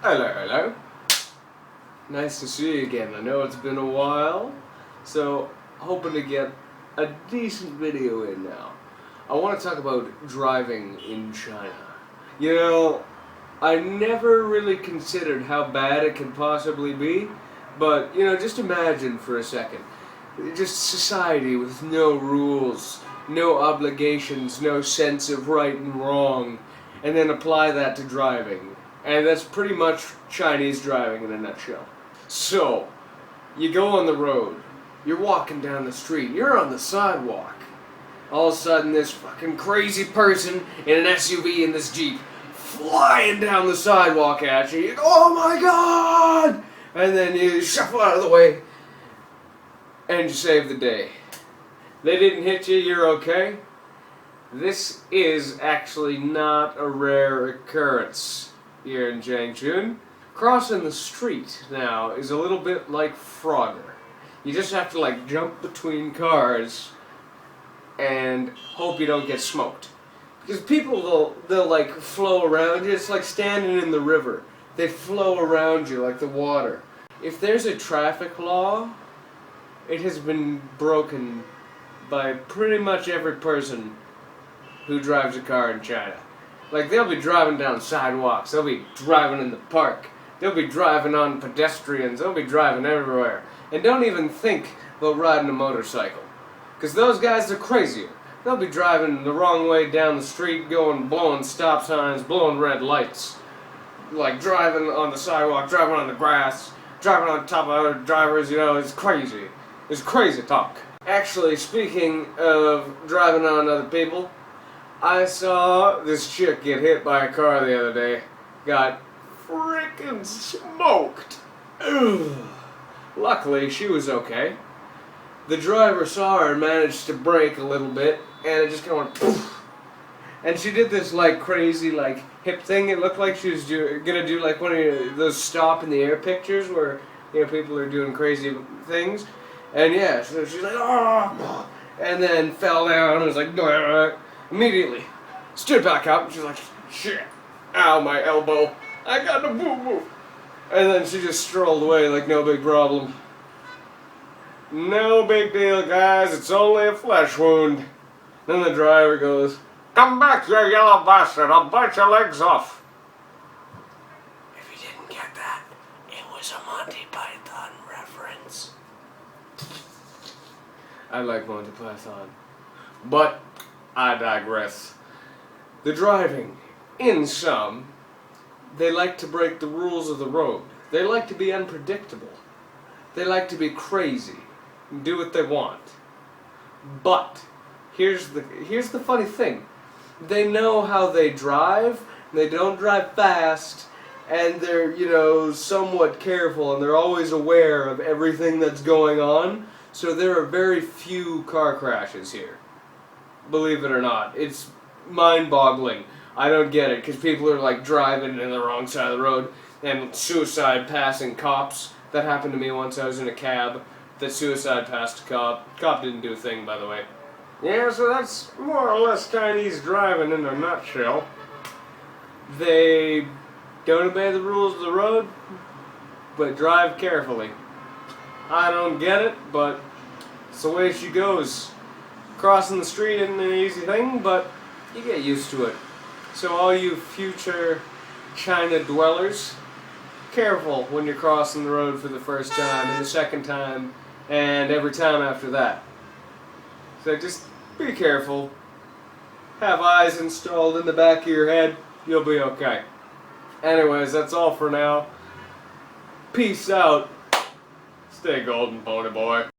Hello, hello. Nice to see you again. I know it's been a while, so hoping to get a decent video in now. I want to talk about driving in China. You know, I never really considered how bad it could possibly be, but, you know, just imagine for a second. Just society with no rules, no obligations, no sense of right and wrong, and then apply that to driving. And that's pretty much Chinese driving in a nutshell. So, you go on the road, you're walking down the street, you're on the sidewalk. All of a sudden this fucking crazy person in an SUV in this Jeep flying down the sidewalk at you. You go, oh my god! And then you shuffle out of the way and you save the day. They didn't hit you, you're okay. This is actually not a rare occurrence here in Changchun. Crossing the street now is a little bit like Frogger. You just have to like jump between cars and hope you don't get smoked. Because people they'll like flow around you. It's like standing in the river. They flow around you like the water. If there's a traffic law, it has been broken by pretty much every person who drives a car in China. Like, they'll be driving down sidewalks, they'll be driving in the park, they'll be driving on pedestrians, they'll be driving everywhere. And don't even think they'll ride in a motorcycle. Because those guys are crazier. They'll be driving the wrong way down the street, blowing stop signs, blowing red lights. Like, driving on the sidewalk, driving on the grass, driving on top of other drivers, you know, it's crazy. It's crazy talk. Actually, speaking of driving on other people, I saw this chick get hit by a car the other day. Got freaking smoked. Ugh. Luckily, she was okay. The driver saw her and managed to brake a little bit, and it just kind of went poof. And she did this like crazy like hip thing. It looked like she was gonna do like one of those stop in the air pictures where, you know, people are doing crazy things. And yeah, so she's like, oh, and then fell down and was like, bleh. Immediately stood back up and she's like, shit, ow, my elbow, I got the boo-boo. And then she just strolled away like no big problem. No big deal, guys, it's only a flesh wound. Then the driver goes, come back, you yellow bastard, I'll bite your legs off. If you didn't get that, it was a Monty Python reference. I like Monty Python. But I digress. The driving, in sum, they like to break the rules of the road. They like to be unpredictable. They like to be crazy and do what they want. But here's the funny thing. They know how they drive, and they don't drive fast, and they're, you know, somewhat careful, and they're always aware of everything that's going on. So there are very few car crashes here. Believe it or not. It's mind-boggling. I don't get it, because people are like driving in the wrong side of the road and suicide passing cops. That happened to me once. I was in a cab that suicide passed a cop. Cop didn't do a thing, by the way. Yeah, so that's more or less Chinese driving in a nutshell. They don't obey the rules of the road, but drive carefully. I don't get it, but it's the way she goes. Crossing the street isn't an easy thing, but you get used to it. So all you future China dwellers, careful when you're crossing the road for the first time, and the second time, and every time after that. So just be careful. Have eyes installed in the back of your head. You'll be okay. Anyways, that's all for now. Peace out. Stay golden, pony boy.